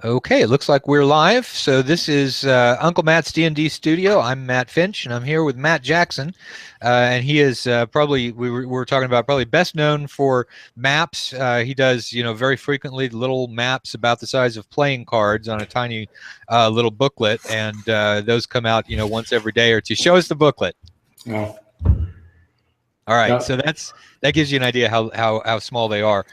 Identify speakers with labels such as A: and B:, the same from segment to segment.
A: Okay, it looks like we're live. So this is Uncle Matt's D&D studio. I'm Matt Finch, and I'm here with Matt Jackson. And he is probably, we were talking about, probably best known for maps. He does, very frequently little maps about the size of playing cards on a tiny little booklet. And those come out, once every day or two. Show us the booklet.
B: Oh,
A: All right,
B: yeah.
A: so that gives you an idea how small they are.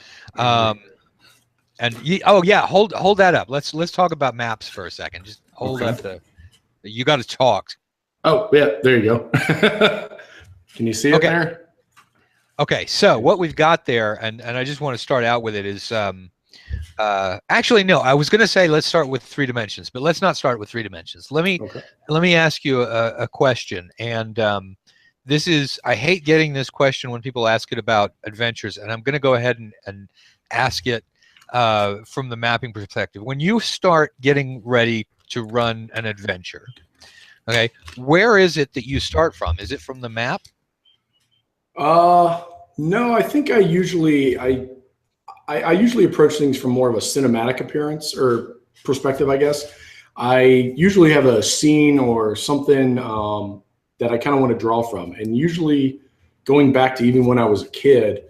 A: And oh yeah, hold that up. Let's talk about maps for a second. Just hold
B: Okay.
A: up the. You got to talk.
B: Oh, yeah. There you go. Can you see it
A: Okay.
B: there?
A: Okay. So what we've got there, and I just want to start out with it is actually no. I was going to say let's start with 3 dimensions, but let's not start with 3 dimensions. Let me ask you a question, and this is I hate getting this question when people ask it about adventures, and I'm going to go ahead and ask it from the mapping perspective. When you start getting ready to run an adventure, okay, where is it that you start from? Is it from the map?
B: No, I think I usually approach things from more of a cinematic appearance or perspective, I guess. I usually have a scene or something that I kind of want to draw from, and usually going back to even when I was a kid.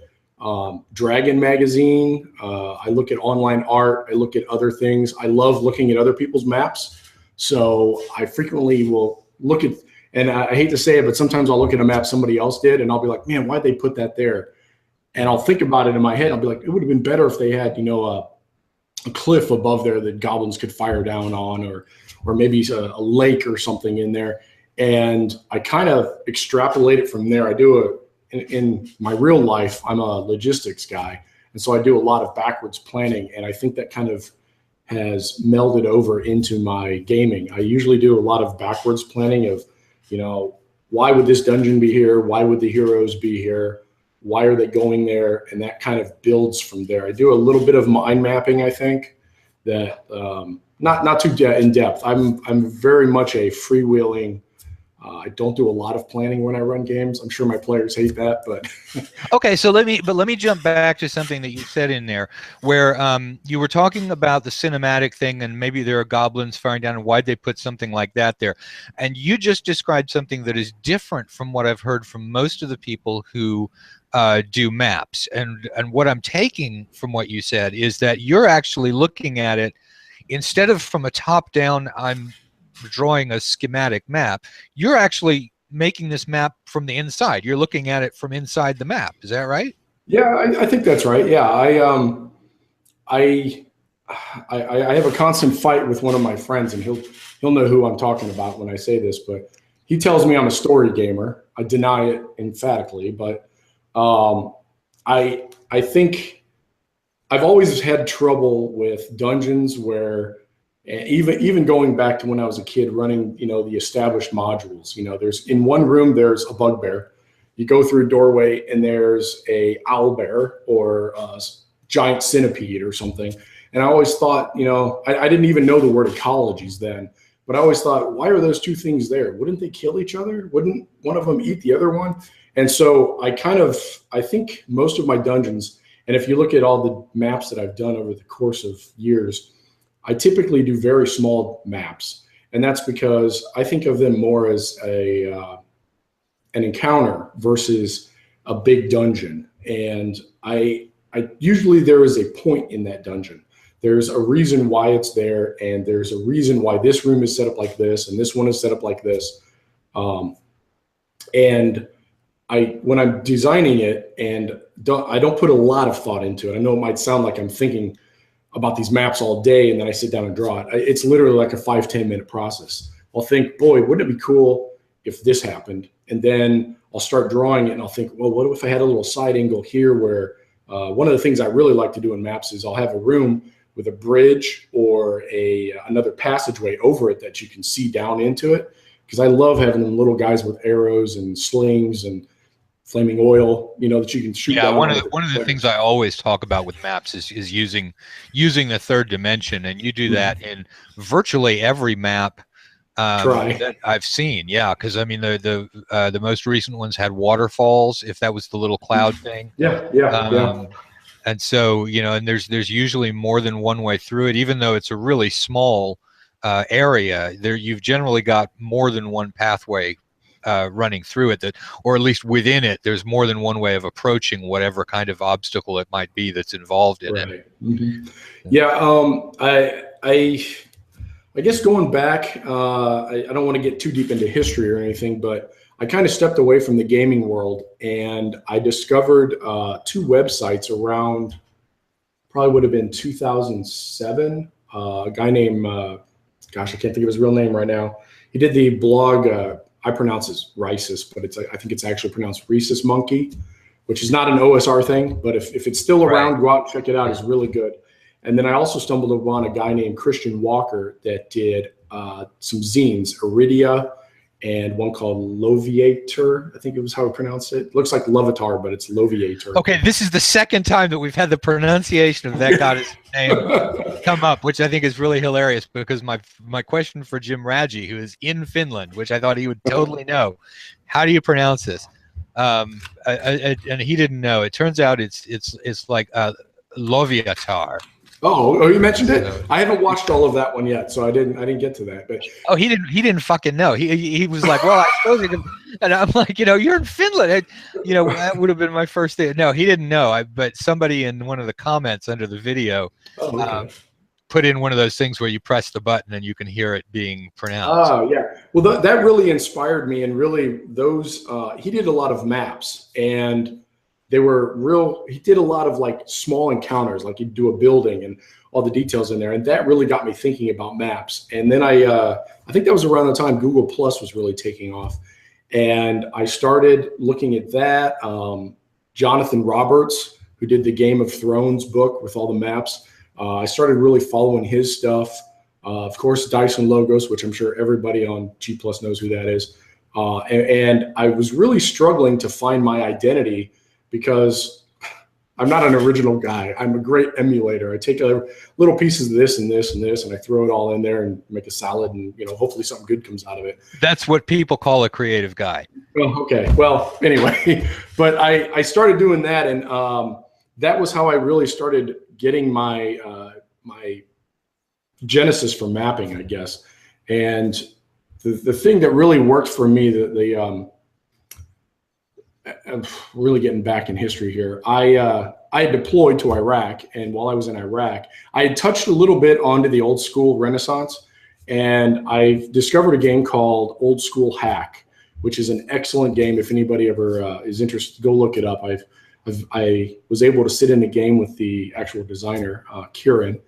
B: Dragon magazine. I look at online art. I look at other things. I love looking at other people's maps. So I frequently will look at, and I hate to say it, but sometimes I'll look at a map somebody else did, and I'll be like, man, why'd they put that there? And I'll think about it in my head. I'll be like, it would have been better if they had, a cliff above there that goblins could fire down on, or maybe a lake or something in there. And I kind of extrapolate it from there. I do in my real life, I'm a logistics guy. And so I do a lot of backwards planning. And I think that kind of has melded over into my gaming. I usually do a lot of backwards planning of, why would this dungeon be here? Why would the heroes be here? Why are they going there? And that kind of builds from there. I do a little bit of mind mapping, I think, that not too in depth. I'm very much a freewheeling. I don't do a lot of planning when I run games. I'm sure my players hate that, but
A: Okay, so let me jump back to something that you said in there, where you were talking about the cinematic thing, and maybe there are goblins firing down, and why'd they put something like that there? And you just described something that is different from what I've heard from most of the people who do maps. And what I'm taking from what you said is that you're actually looking at it instead of from a top down. I'm drawing a schematic map. You're actually making this map from the inside. You're looking at it from inside the map. Is that right?
B: yeah, I think that's right. Yeah, I I have a constant fight with one of my friends, and he'll know who I'm talking about when I say this. But he tells me I'm a story gamer. I deny it emphatically, but I think I've always had trouble with dungeons where even going back to when I was a kid running, the established modules. There's in one room there's a bugbear. You go through a doorway and there's a owl bear or a giant centipede or something. And I always thought, I didn't even know the word ecologies then, but I always thought, why are those two things there? Wouldn't they kill each other? Wouldn't one of them eat the other one? And so I think most of my dungeons, and if you look at all the maps that I've done over the course of years, I typically do very small maps. And that's because I think of them more as an encounter versus a big dungeon. And I usually there is a point in that dungeon. There's a reason why it's there, and there's a reason why this room is set up like this, and this one is set up like this. And when I'm designing it, and I don't put a lot of thought into it. I know it might sound like I'm thinking about these maps all day, and then I sit down and draw it. It's literally like a 5-10 minute process. I'll think, boy, wouldn't it be cool if this happened? And then I'll start drawing it, and I'll think, well, what if I had a little side angle here where one of the things I really like to do in maps is I'll have a room with a bridge or another passageway over it that you can see down into it, because I love having them little guys with arrows and slings and flaming oil, that you can shoot down.
A: One of the things I always talk about with maps is using the third dimension, and you do that in virtually every map that I've seen. Yeah, because I mean the most recent ones had waterfalls. If that was the little cloud thing.
B: Yeah.
A: And so, and there's usually more than one way through it, even though it's a really small area. There, you've generally got more than one pathway running through it, or at least within it, there's more than one way of approaching whatever kind of obstacle it might be that's involved in it.
B: Mm-hmm. Yeah, I guess going back, I don't want to get too deep into history or anything, but I kind of stepped away from the gaming world, and I discovered two websites around, probably would have been 2007. A guy named, gosh, I can't think of his real name right now. He did the blog, I pronounce it Rhesus, but I think it's actually pronounced Rhesus Monkey, which is not an OSR thing, but if it's still around, go out and check it out. It's really good. And then I also stumbled upon a guy named Christian Walker that did some zines, Iridia, and one called Loviator. I think it was how he pronounced it. Looks like Lovitar, but it's Loviator.
A: Okay, this is the second time that we've had the pronunciation of that goddess name come up, which I think is really hilarious, because my question for Jim Raggi, who is in Finland, which I thought he would totally know, how do you pronounce this? And he didn't know. It turns out it's like Loviatar.
B: Oh, you mentioned it. I haven't watched all of that one yet, so I didn't get to that. But
A: he didn't fucking know. He was like, well, I suppose you can. And I'm like, you're in Finland. That would have been my first thing. No, he didn't know. But somebody in one of the comments under the video put in one of those things where you press the button and you can hear it being pronounced.
B: Oh, yeah. Well, that really inspired me, and really those. He did a lot of maps, and they were real. He did a lot of like small encounters, like he'd do a building and all the details in there. And that really got me thinking about maps. And then I think that was around the time Google Plus was really taking off. And I started looking at that. Jonathan Roberts, who did the Game of Thrones book with all the maps. I started really following his stuff. Of course, Dyson Logos, which I'm sure everybody on G Plus knows who that is. And I was really struggling to find my identity, because I'm not an original guy. I'm a great emulator. I take little pieces of this and this and this, and I throw it all in there and make a salad, and hopefully something good comes out of it.
A: That's what people call a creative guy.
B: Oh, okay. Well, anyway, but I started doing that, and that was how I really started getting my my genesis for mapping, I guess. And the thing that really worked for me, I'm really getting back in history here. I had deployed to Iraq, and while I was in Iraq, I had touched a little bit onto the old school Renaissance, and I discovered a game called Old School Hack, which is an excellent game. If anybody ever is interested, go look it up. I was able to sit in a game with the actual designer, Kieran.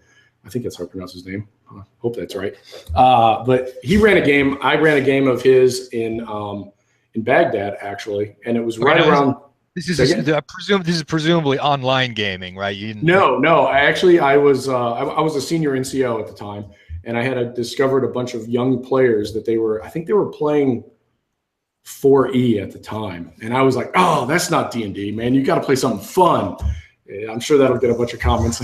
B: I think that's how I pronounce his name. I hope that's right. But he ran a game. I ran a game of his in Baghdad, actually, and it was right around.
A: This is presumably online gaming, right?
B: No. I was a senior NCO at the time, and I had discovered a bunch of young players that I think they were playing 4E at the time, and I was like, oh, that's not D&D, man. You got to play something fun. I'm sure that'll get a bunch of comments,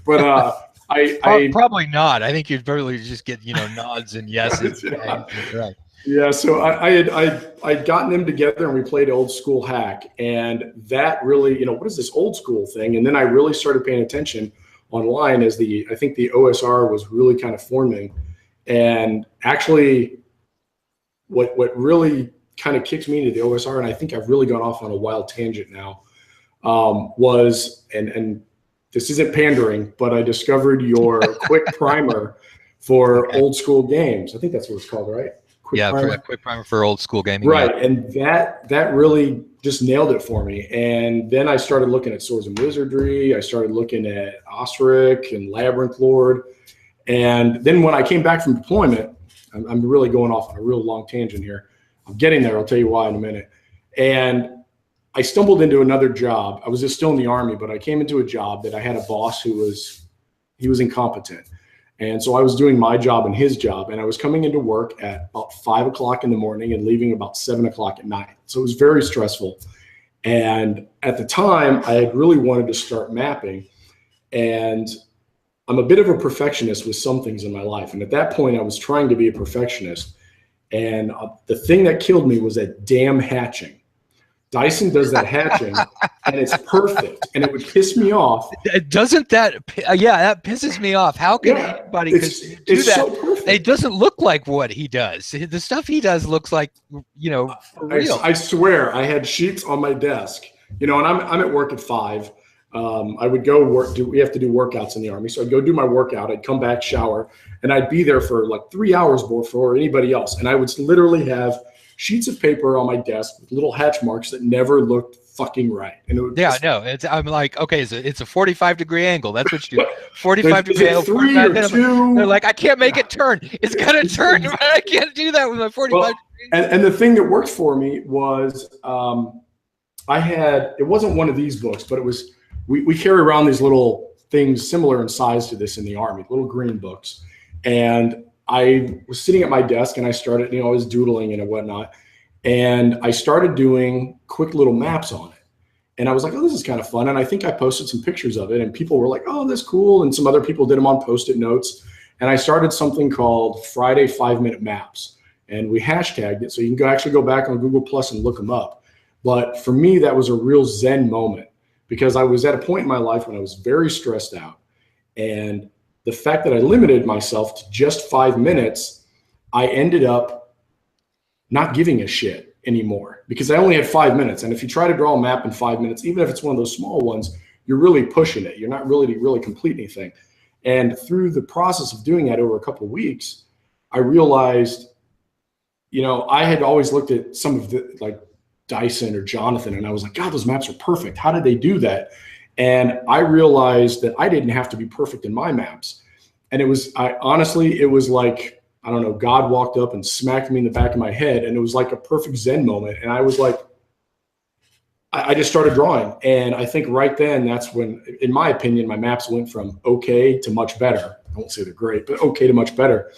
B: but I
A: probably not. I think you'd probably just get nods and yeses. Right.
B: Yeah, so I'd gotten them together, and we played Old School Hack, and that really, what is this old school thing? And then I really started paying attention online as I think the OSR was really kind of forming. And actually, what really kind of kicks me into the OSR, and I think I've really gone off on a wild tangent now, was, and this isn't pandering, but I discovered your quick primer for old school games. I think that's what it's called, right? Quick primer for old school gaming. Right, yeah. And that really just nailed it for me. And then I started looking at Swords and Wizardry. I started looking at Osric and Labyrinth Lord. And then when I came back from deployment, I'm really going off on a real long tangent here. I'm getting there. I'll tell you why in a minute. And I stumbled into another job. I was just still in the Army, but I came into a job that I had a boss who was incompetent. And so I was doing my job and his job, and I was coming into work at about 5 o'clock in the morning and leaving about 7 o'clock at night. So it was very stressful. And at the time, I had really wanted to start mapping. And I'm a bit of a perfectionist with some things in my life. And at that point, I was trying to be a perfectionist. And the thing that killed me was that damn hatching. Dyson does that hatching, and it's perfect. And it would piss me off.
A: Doesn't that? Yeah, that pisses me off. How can anybody do that?
B: So perfect.
A: It doesn't look like what he does. The stuff he does looks like, for real.
B: I swear, I had sheets on my desk. And I'm at work at 5. I would go work. We have to do workouts in the Army, so I'd go do my workout. I'd come back, shower, and I'd be there for like 3 hours before anybody else. And I would literally have sheets of paper on my desk with little hatch marks that never looked fucking right. And
A: I'm like, okay, it's a 45-degree angle. That's what you do. 45-degree angle.
B: 3 or 2.
A: They're like, I can't make it turn. It's gonna turn, but I can't do that with my 45.
B: And the thing that worked for me was it wasn't one of these books, but it was. We carry around these little things similar in size to this in the Army, little green books. And I was sitting at my desk and I started, I was doodling and whatnot. And I started doing quick little maps on it. And I was like, oh, this is kind of fun. And I think I posted some pictures of it and people were like, oh, that's cool. And some other people did them on Post-it notes. And I started something called Friday 5-Minute Maps. And we hashtagged it. So you can actually go back on Google Plus and look them up. But for me, that was a real Zen moment. Because I was at a point in my life when I was very stressed out. And the fact that I limited myself to just 5 minutes, I ended up not giving a shit anymore because I only had 5 minutes. And if you try to draw a map in 5 minutes, even if it's one of those small ones, you're really pushing it. You're not really complete anything. And through the process of doing that over a couple of weeks, I realized, I had always looked at some of the like Dyson or Jonathan, and I was like, God, those maps are perfect. How did they do that? And I realized that I didn't have to be perfect in my maps. And it was like, I don't know, God walked up and smacked me in the back of my head, and it was like a perfect Zen moment. And I was like, I just started drawing. And I think right then, that's when, in my opinion, my maps went from okay to much better. I won't say they're great, but okay to much better.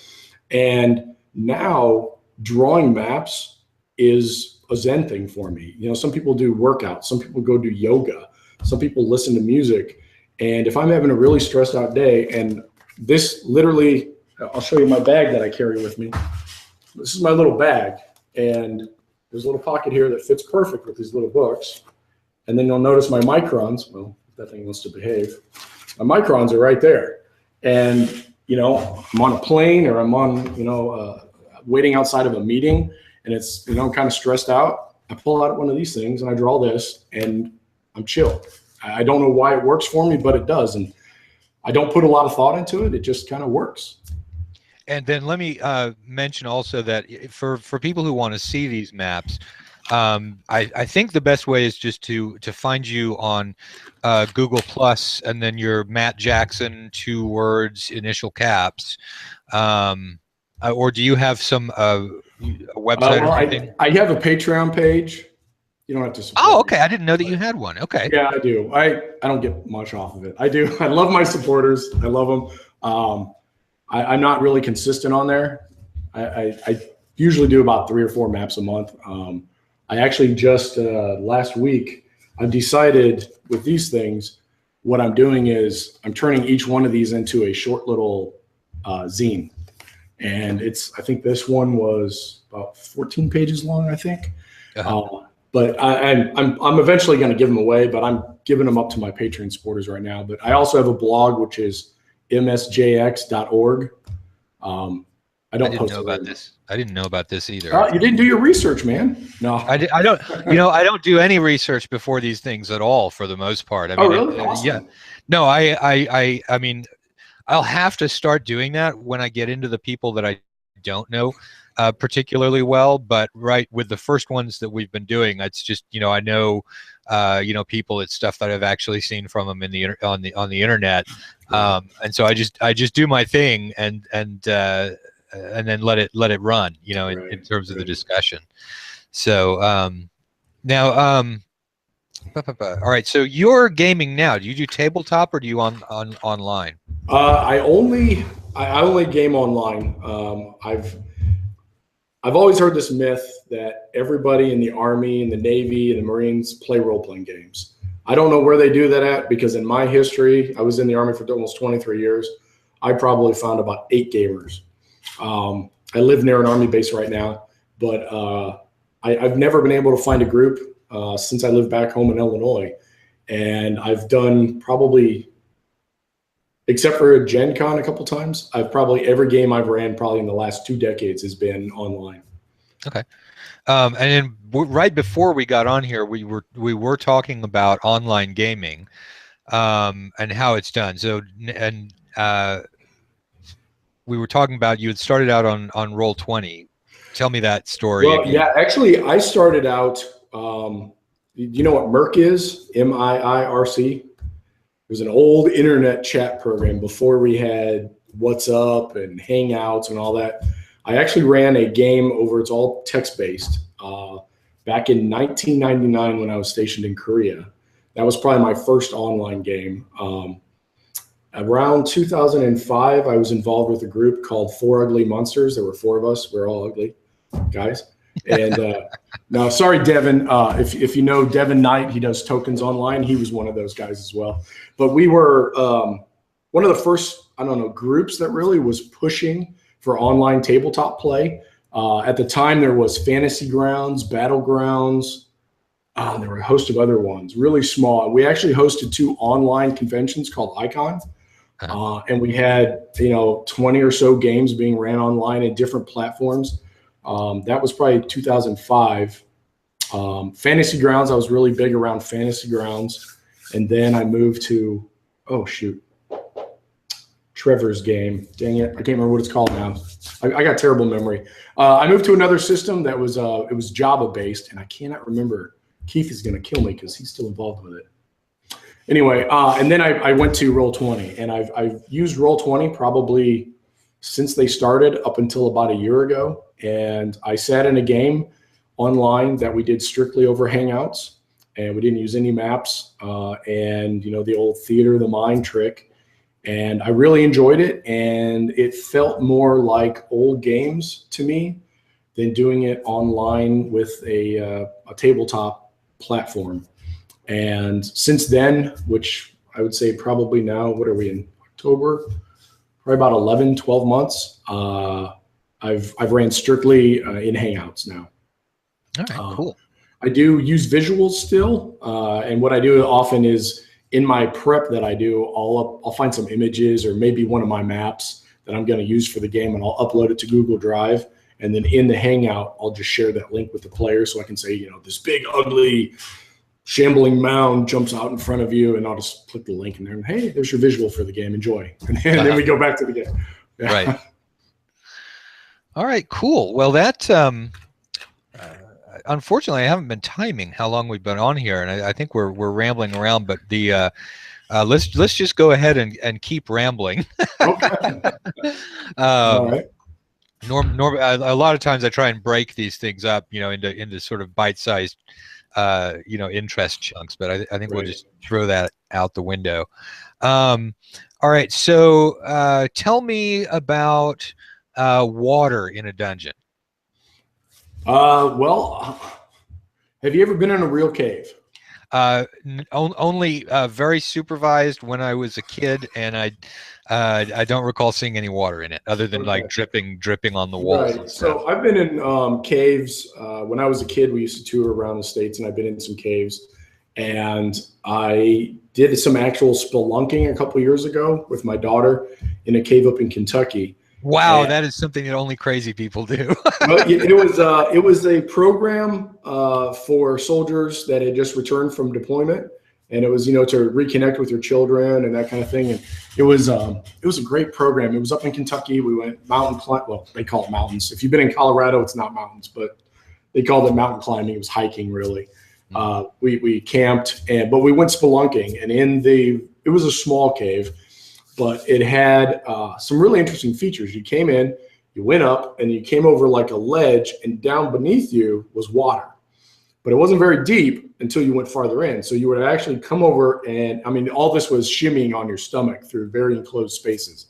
B: And now drawing maps is a Zen thing for me. Some people do workouts, some people go do yoga, some people listen to music. And if I'm having a really stressed out day, and this literally, I'll show you my bag that I carry with me. This is my little bag, and there's a little pocket here that fits perfect with these little books. And then you'll notice my microns. Well, if that thing wants to behave. My microns are right there. And, I'm on a plane or I'm on, waiting outside of a meeting, and it's, I'm kind of stressed out. I pull out one of these things and I draw this and I'm chill. I don't know why it works for me, but it does. And I don't put a lot of thought into it. It just kind of works.
A: And then let me mention also that for people who want to see these maps, I think the best way is just to find you on Google Plus, and then your Matt Jackson, 2 words, initial caps. Or do you have some a website or anything?
B: I have a Patreon page. You don't have to support
A: Oh, okay. I didn't know that you had one. Okay.
B: Yeah, I do. I don't get much off of it. I do. I love my supporters. I love them. I'm not really consistent on there. I usually do about 3 or 4 maps a month. I actually just last week, I've decided with these things, what I'm doing is I'm turning each one of these into a short little zine. And I think this one was about 14 pages long, I think. But I'm eventually going to give them away, but I'm giving them up to my Patreon supporters right now. But I also have a blog, which is msjx.org. I didn't know about this.
A: I didn't know about this either.
B: You didn't do your research, man. No,
A: I don't. I don't do any research before these things at all, for the most part. I mean,
B: really? Awesome.
A: Yeah. No, I mean, I'll have to start doing that when I get into the people that I don't know particularly well. But with the first ones that we've been doing, it's just I know people. It's stuff that I've actually seen from them on the internet, and so I just do my thing and then let it run, in terms of the discussion. So now, all right. So you're gaming now. Do you do tabletop or do you online?
B: I only game online. I've always heard this myth that everybody in the Army and the Navy and the Marines play role-playing games. I don't know where they do that at, because in my history, I was in the Army for almost 23 years. I probably found about 8 gamers. I live near an Army base right now, but I've never been able to find a group. since I live back home in Illinois. And I've done probably, except for a Gen Con a couple times, every game I've ran probably in the last 2 decades has been online.
A: Okay. And then right before we got on here, we were talking about online gaming, and how it's done. So, and we were talking about you had started out on Roll20. Tell me that story
B: Well,
A: again.
B: yeah, actually, I started out. You know what Mirc is? MIIRC. It was an old internet chat program before we had WhatsApp and Hangouts and all that. I actually ran a game over. It's all text-based. Back in 1999, when I was stationed in Korea, that was probably my first online game. Around 2005, I was involved with a group called Four Ugly Monsters. There were 4 of us. We're all ugly guys. And now, sorry, Devin. If you know Devin Knight, he does tokens online. He was one of those guys as well. But we were one of the first, groups that really was pushing for online tabletop play. At the time, there was Fantasy Grounds, Battlegrounds. There were a host of other ones, really small. We actually hosted 2 online conventions called Icon. And we had, 20 or so games being ran online in different platforms. That was probably 2005. Fantasy Grounds, I was really big around Fantasy Grounds. And then I moved to, Trevor's game. Dang it. I can't remember what it's called now. I got terrible memory. I moved to another system that was, it was Java based, and I cannot remember. Keith is going to kill me because he's still involved with it. Anyway, and then I went to Roll20, and I've used Roll20 probably since they started up until about a year ago. And I sat in a game online that we did strictly over Hangouts, and we didn't use any maps, and the old theater of the mind trick. And I really enjoyed it, and it felt more like old games to me than doing it online with a tabletop platform. And since then, which I would say probably now, what are we in October? Probably about 11, 12 months. I've ran strictly in Hangouts now.
A: All right, cool.
B: I do use visuals still. And what I do often is in my prep that I do, I'll find some images or maybe one of my maps that I'm going to use for the game, and I'll upload it to Google Drive. And then in the Hangout, I'll just share that link with the player so I can say, this big, ugly, shambling mound jumps out in front of you, and I'll just click the link in there and, hey, there's your visual for the game. Enjoy. And then we go back to the game. Yeah.
A: Right. All right, cool. Well, that unfortunately, I haven't been timing how long we've been on here, and I think we're rambling around. But the let's just go ahead and keep rambling.
B: Okay. All right.
A: A lot of times I try and break these things up, into sort of bite-sized, interest chunks. But I think we'll just throw that out the window. All right. So tell me about water in a dungeon.
B: Well, have you ever been in a real cave?
A: Only very supervised when I was a kid, and I don't recall seeing any water in it other than like dripping on the walls.
B: Right. So I've been in caves. When I was a kid, we used to tour around the States, and I've been in some caves. And I did some actual spelunking a couple years ago with my daughter in a cave up in Kentucky.
A: Wow, that is something that only crazy people do.
B: Well, it was a program for soldiers that had just returned from deployment, and it was to reconnect with your children and that kind of thing. And it was a great program. It was up in Kentucky. We went mountain climb. Well, they call it mountains. If you've been in Colorado, it's not mountains, but they called it mountain climbing. It was hiking, really. We camped, but we went spelunking, and it was a small cave. But it had some really interesting features. You came in, you went up, and you came over like a ledge, and down beneath you was water. But it wasn't very deep until you went farther in. So you would actually come over, and all this was shimmying on your stomach through very enclosed spaces.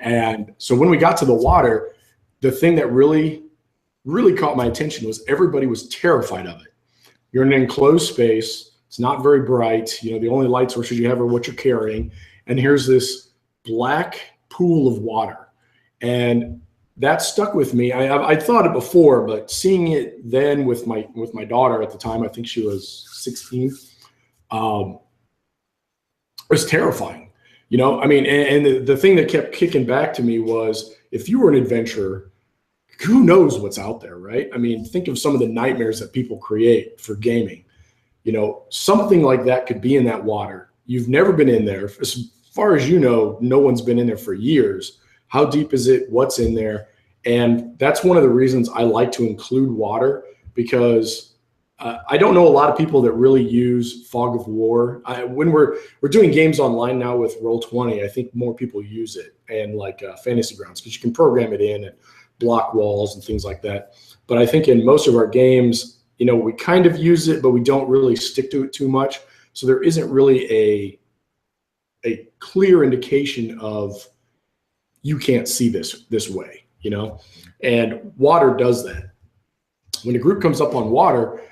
B: And so when we got to the water, the thing that really, really caught my attention was everybody was terrified of it. You're in an enclosed space. It's not very bright. The only light sources you have are what you're carrying. And here's this black pool of water. And that stuck with me. I thought it before, but seeing it then with my daughter at the time, I think she was 16, it was terrifying. You know, I mean, and the thing that kept kicking back to me was, if you were an adventurer, who knows what's out there, right? I mean, think of some of the nightmares that people create for gaming. You know, something like that could be in that water. You've never been in there. As far as you know, no one's been in there for years. How deep is it? What's in there? And that's one of the reasons I like to include water, because I don't know a lot of people that really use fog of war. When we're doing games online now with Roll20, I think more people use it, and like Fantasy Grounds, because you can program it in and block walls and things like that. But I think in most of our games, you know, we kind of use it, but we don't really stick to it too much. So there isn't really a clear indication of, you can't see this way, you know. And water does that. When a group comes up on water,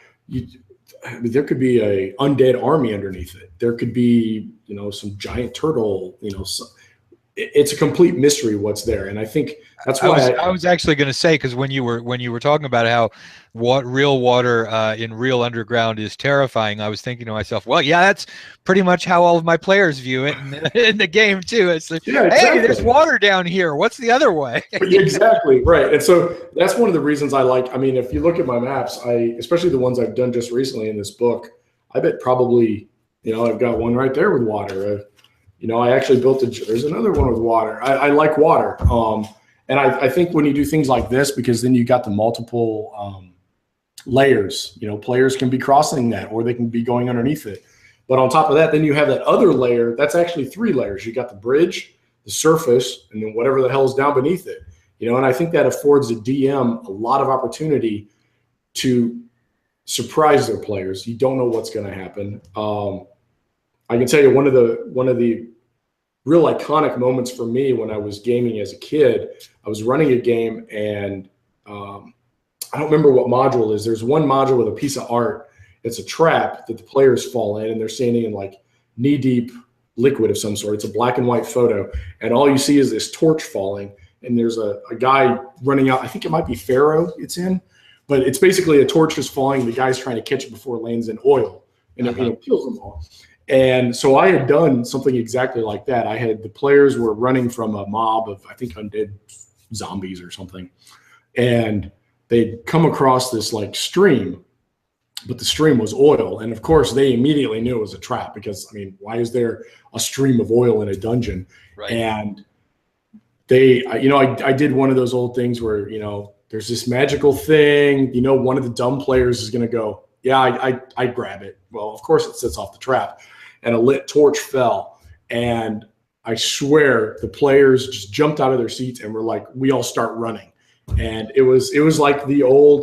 B: there could be a undead army underneath it. There could be, you know, some giant turtle, you know. It's a complete mystery what's there, and I think that's why
A: I was actually going to say, because when you were talking about how real water in real underground is terrifying, I was thinking to myself, well, yeah, that's pretty much how all of my players view it in the game too. It's like,
B: yeah, exactly.
A: Hey, there's water down here. What's the other way?
B: Exactly, right. And so that's one of the reasons I like. I mean, if you look at my maps, especially the ones I've done just recently in this book, I bet probably, you know, I've got one right there with water. You know, I actually built there's another one with water. I like water. And I think when you do things like this, because then you got the multiple layers, you know, players can be crossing that, or they can be going underneath it. But on top of that, then you have that other layer. That's actually 3 layers. You got the bridge, the surface, and then whatever the hell is down beneath it. You know, and I think that affords the DM a lot of opportunity to surprise their players. You don't know what's going to happen. I can tell you one of the real iconic moments for me when I was gaming as a kid. I was running a game, and I don't remember what module it is. There's one module with a piece of art. It's a trap that the players fall in, and they're standing in like knee-deep liquid of some sort. It's a black and white photo, and all you see is this torch falling, and there's a guy running out. I think it might be Pharaoh it's in, but it's basically a torch is falling. The guy's trying to catch it before it lands in oil, and it kills them all. And so I had done something exactly like that. The players were running from a mob of, I think, undead zombies or something. And they'd come across this like stream, but the stream was oil. And of course they immediately knew it was a trap, because I mean, why is there a stream of oil in a dungeon? Right. And I did one of those old things where, you know, there's this magical thing, you know, one of the dumb players is going to go, yeah, I grab it. Well, of course it sits off the trap, and a lit torch fell. And I swear the players just jumped out of their seats and were like, we all start running. And it was like the old,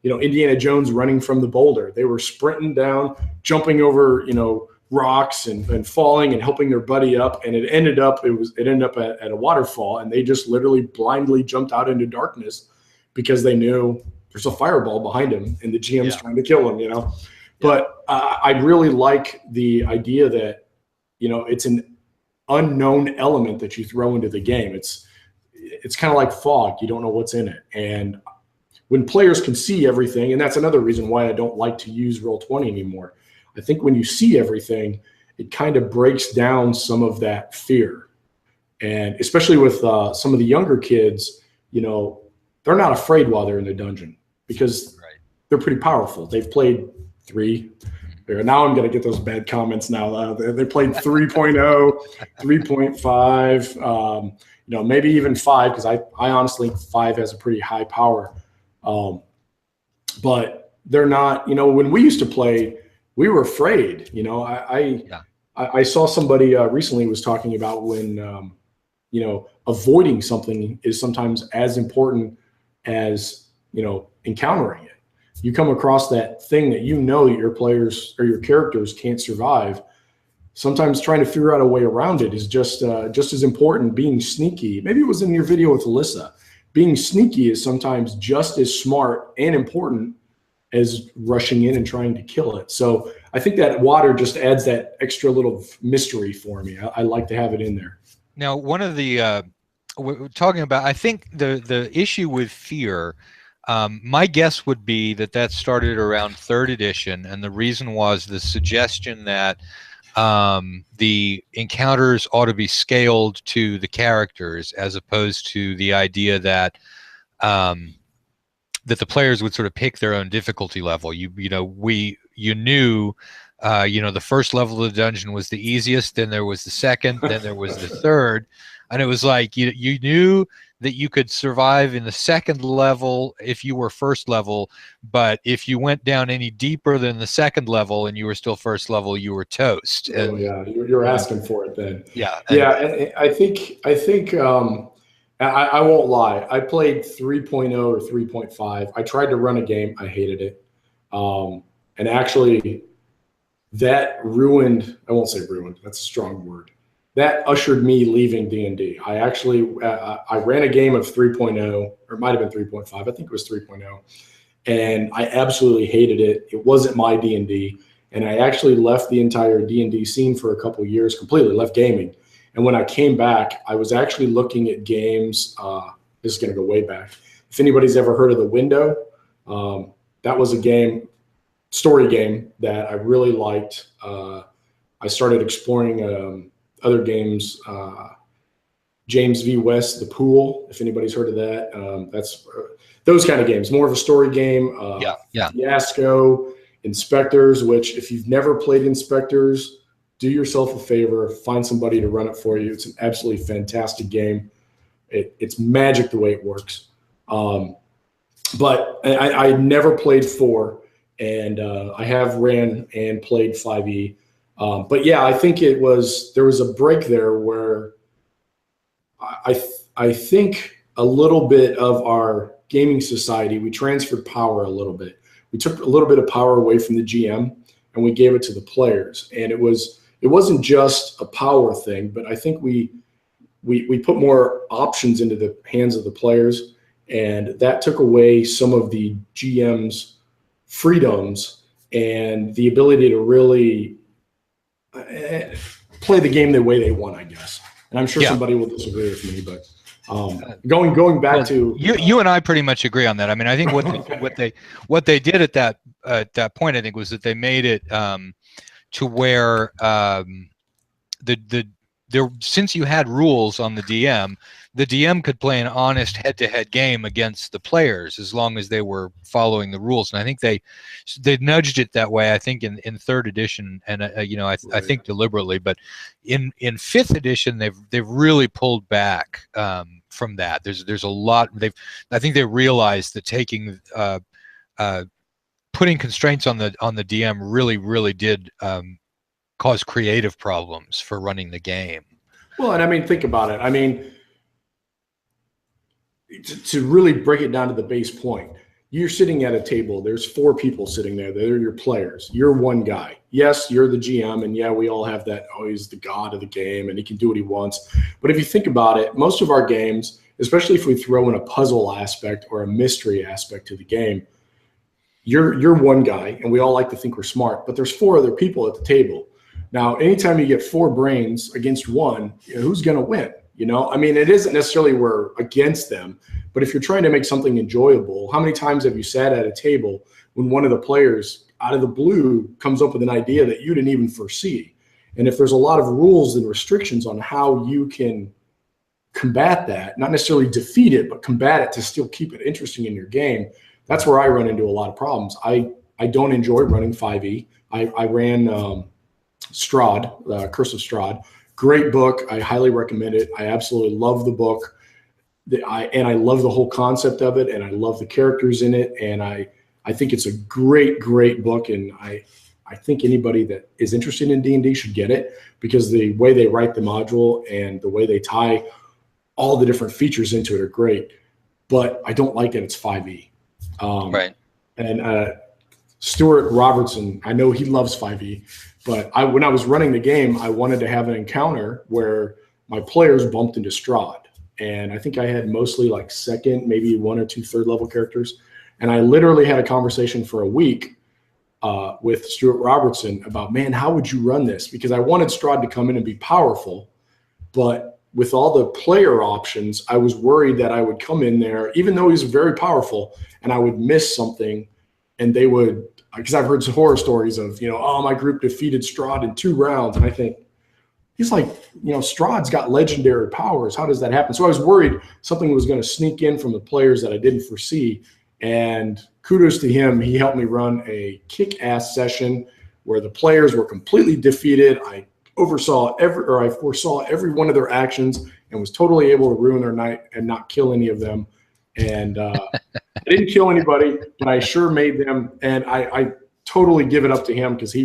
B: you know, Indiana Jones running from the boulder. They were sprinting down, jumping over, you know, rocks and falling and helping their buddy up. And it ended up at a waterfall, and they just literally blindly jumped out into darkness because they knew there's a fireball behind him and the GM's trying to kill him, you know. Yeah. But I really like the idea that, you know, it's an unknown element that you throw into the game. It's kind of like fog. You don't know what's in it. And when players can see everything, and that's another reason why I don't like to use Roll20 anymore. I think when you see everything, it kind of breaks down some of that fear. And especially with some of the younger kids, you know, they're not afraid while they're in the dungeon, because they're pretty powerful. They've played 3. Now I'm going to get those bad comments now. They played 3.0, 3.5, you know, maybe even 5, because I honestly think 5 has a pretty high power. But they're not, you know, when we used to play, we were afraid. You know, I saw somebody recently was talking about when, you know, avoiding something is sometimes as important as, you know, encountering it. You come across that thing that you know that your players or your characters can't survive. Sometimes trying to figure out a way around it is just as important. Being sneaky, maybe it was in your video with Alyssa, being sneaky is sometimes just as smart and important as rushing in and trying to kill it. So I think that water just adds that extra little mystery for me. I like to have it in there.
A: Now, one of the we're talking about, I think the issue with fear, my guess would be that that started around third edition, and the reason was the suggestion that the encounters ought to be scaled to the characters, as opposed to the idea that that the players would sort of pick their own difficulty level. You knew, the first level of the dungeon was the easiest, then there was the second, then there was the third, and it was like you knew that you could survive in the second level if you were first level, but if you went down any deeper than the second level and you were still first level, you were toast.
B: Oh
A: And
B: yeah, you're asking for it then.
A: yeah,
B: Yeah, and I won't lie. I played 3.0 or 3.5. I tried to run a game. I hated it. And actually, that ruined, I won't say ruined, that's a strong word. That ushered me leaving D&D. I actually, I ran a game of 3.0, or it might have been 3.5. I think it was 3.0. And I absolutely hated it. It wasn't my D&D. And I actually left the entire D&D scene for a couple of years, completely left gaming. And when I came back, I was actually looking at games. This is going to go way back. If anybody's ever heard of The Window, that was a game, story game that I really liked. I started exploring other games. James V. West, The Pool, if anybody's heard of that. That's those kind of games, more of a story game. Fiasco, Inspectors, which if you've never played Inspectors, do yourself a favor, find somebody to run it for you. It's an absolutely fantastic game. It's magic the way it works. But I never played 4, and I have ran and played 5e. But yeah, I think there was a break there where I think a little bit of our gaming society, we transferred power a little bit. We took a little bit of power away from the GM and we gave it to the players. And it wasn't just a power thing, but I think we put more options into the hands of the players, and that took away some of the GM's freedoms and the ability to really play the game the way they want, I guess. And I'm sure somebody will disagree with me, but going back to
A: you and I pretty much agree on that. I mean, I think what they did at that point, I think, was that they made it to where since you had rules on the DM could play an honest head-to-head game against the players as long as they were following the rules. And I think they nudged it that way, I think, in third edition, and I think deliberately. But in fifth edition, they've really pulled back from that. There's a lot. I think they realized that taking putting constraints on the DM really did cause creative problems for running the game.
B: Well, and I mean, think about it. I mean, to really break it down to the base point, you're sitting at a table. There's 4 people sitting there. They're your players. You're one guy. Yes, you're the GM, and yeah, we all have that, he's the god of the game, and he can do what he wants. But if you think about it, most of our games, especially if we throw in a puzzle aspect or a mystery aspect to the game, you're one guy, and we all like to think we're smart, but there's 4 other people at the table. Now, anytime you get 4 brains against 1, who's going to win? I mean, it isn't necessarily we're against them, but if you're trying to make something enjoyable, how many times have you sat at a table when one of the players out of the blue comes up with an idea that you didn't even foresee? And if there's a lot of rules and restrictions on how you can combat that, not necessarily defeat it, but combat it to still keep it interesting in your game, that's where I run into a lot of problems. I don't enjoy running 5e. I ran Strahd, Curse of Strahd. Great book. I highly recommend it. I absolutely love the book. I love the whole concept of it, and I love the characters in it. And I think it's a great book. And I think anybody that is interested in D&D should get it, because the way they write the module and the way they tie all the different features into it are great. But I don't like that it's 5e.
A: Right.
B: And Stuart Robertson, I know he loves 5e. But when I was running the game, I wanted to have an encounter where my players bumped into Strahd. And I think I had mostly like second, maybe 1 or 2 third level characters. And I literally had a conversation for a week with Stuart Robertson about, man, how would you run this? Because I wanted Strahd to come in and be powerful, but with all the player options, I was worried that I would come in there, even though he's very powerful, and I would miss something, and they would, because I've heard some horror stories of, oh, my group defeated Strahd in 2 rounds, and I think, he's like, Strahd's got legendary powers. How does that happen? So I was worried something was going to sneak in from the players that I didn't foresee, and kudos to him. He helped me run a kick-ass session where the players were completely defeated. I foresaw every one of their actions and was totally able to ruin their night and not kill any of them. And I didn't kill anybody, but I sure made them. And I totally give it up to him because he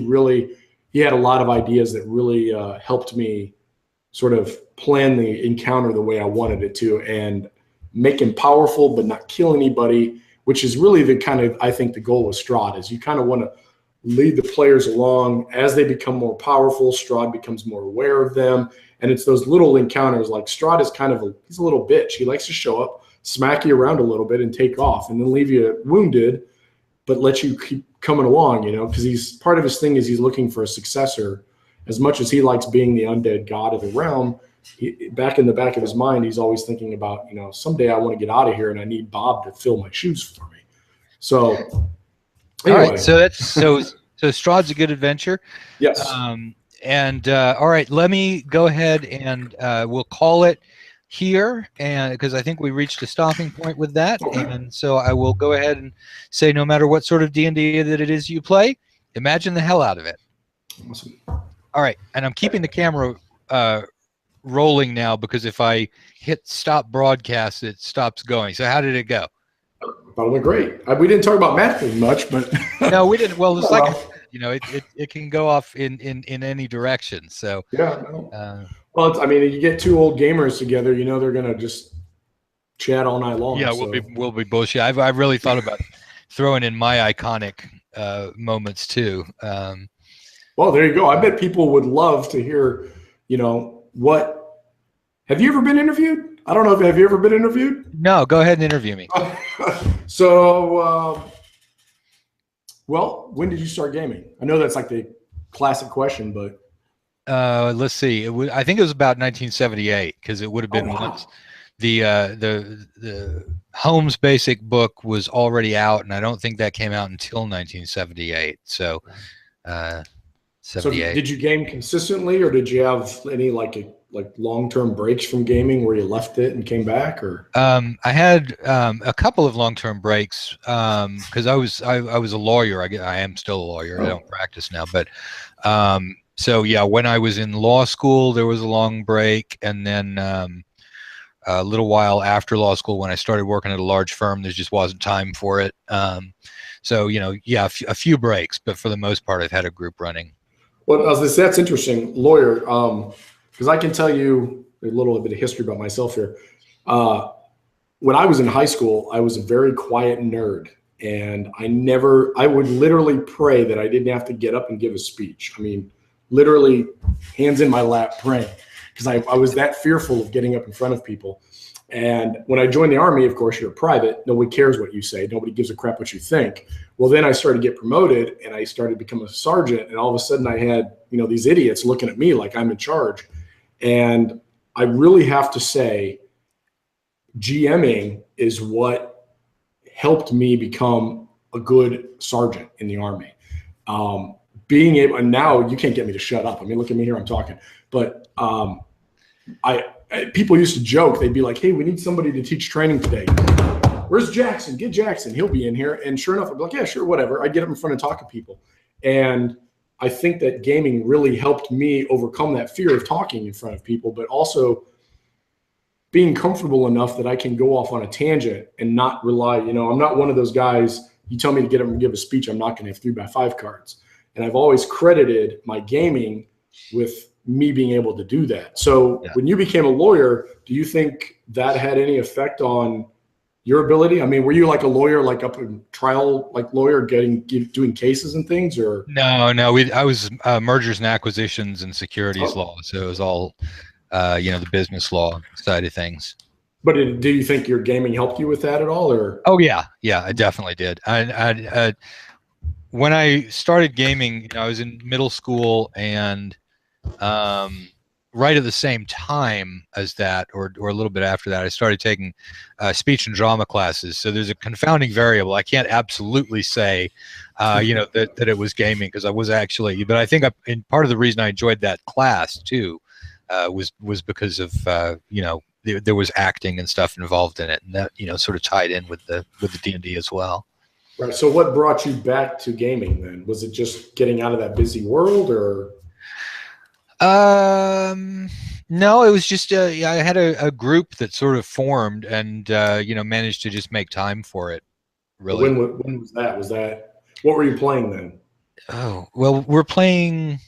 B: had a lot of ideas that really helped me sort of plan the encounter the way I wanted it to and make him powerful but not kill anybody, which is really the kind of, I think the goal with Strahd is you kind of want to lead the players along as they become more powerful. Strahd becomes more aware of them. And it's those little encounters, like Strahd is he's a little bitch. He likes to show up, smack you around a little bit and take off and then leave you wounded, but let you keep coming along, because part of his thing is he's looking for a successor. As much as he likes being the undead god of the realm, back in the back of his mind, he's always thinking about, someday I want to get out of here and I need Bob to fill my shoes for me. So anyway.
A: All right, so Strahd's a good adventure.
B: Yes.
A: All right, let me go ahead and we'll call it here, and because I think we reached a stopping point with that. Okay. And so I will go ahead and say, no matter what sort of D&D that it is you play, imagine the hell out of it.
B: Awesome.
A: All right, and I'm keeping the camera rolling now because if I hit stop broadcast, it stops going. So how did it go?
B: I thought it went great. We didn't talk about math much, but
A: no, we didn't. Well, it's like it can go off in any direction. So
B: yeah. No. Well, you get 2 old gamers together, they're gonna just chat all night long.
A: Yeah,
B: so.
A: we'll be bullshit. I've really thought about throwing in my iconic moments too.
B: Well, there you go. I bet people would love to hear. What? Have you ever been interviewed? I don't know. Have you ever been interviewed?
A: No. Go ahead and interview me.
B: So, well, when did you start gaming? I know that's like the classic question, but.
A: Let's see. I think it was about 1978 because it would have been once the Holmes Basic book was already out, and I don't think that came out until 1978. So, 78.
B: So did you game consistently, or did you have any like long-term breaks from gaming where you left it and came back, or?
A: I had a couple of long-term breaks because I was a lawyer. I am still a lawyer. I don't practice now, but. So yeah, when I was in law school, there was a long break, and then a little while after law school, when I started working at a large firm, there just wasn't time for it. So yeah, a few breaks, but for the most part, I've had a group running.
B: Well, that's interesting, lawyer, because I can tell you a little bit of history about myself here. When I was in high school, I was a very quiet nerd. And I would literally pray that I didn't have to get up and give a speech. Literally hands in my lap praying because I was that fearful of getting up in front of people. And when I joined the Army, of course, you're private. Nobody cares what you say. Nobody gives a crap what you think. Well, then I started to get promoted and I started to become a sergeant. And all of a sudden I had, these idiots looking at me like I'm in charge. And I really have to say, GMing is what helped me become a good sergeant in the Army. Being able, and now you can't get me to shut up. Look at me here, I'm talking. But people used to joke, they'd be like, hey, we need somebody to teach training today. Where's Jackson? Get Jackson, he'll be in here. And sure enough, I'd be like, yeah, sure, whatever. I'd get up in front and talk to people. And I think that gaming really helped me overcome that fear of talking in front of people, but also being comfortable enough that I can go off on a tangent and not rely, I'm not one of those guys, you tell me to get up and give a speech, I'm not going to have 3x5 cards. And I've always credited my gaming with me being able to do that. So when you became a lawyer, do you think that had any effect on your ability? Were you like a lawyer, like up in trial, like lawyer doing cases and things, or?
A: No, I was mergers and acquisitions and securities law. So it was all, the business law side of things.
B: But do you think your gaming helped you with that at all, or?
A: Oh yeah, I definitely did. When I started gaming, I was in middle school, and right at the same time as that, or a little bit after that, I started taking speech and drama classes. So there's a confounding variable. I can't absolutely say, that it was gaming, because I was actually, but I think in part of the reason I enjoyed that class too was because of there was acting and stuff involved in it, and that sort of tied in with the D&D as well.
B: Right. So what brought you back to gaming then? Was it just getting out of that busy world, or?
A: No, it was just I had a group that sort of formed, and managed to just make time for it. Really.
B: When was that? Was that, what were you playing then?
A: Oh, well, we're playing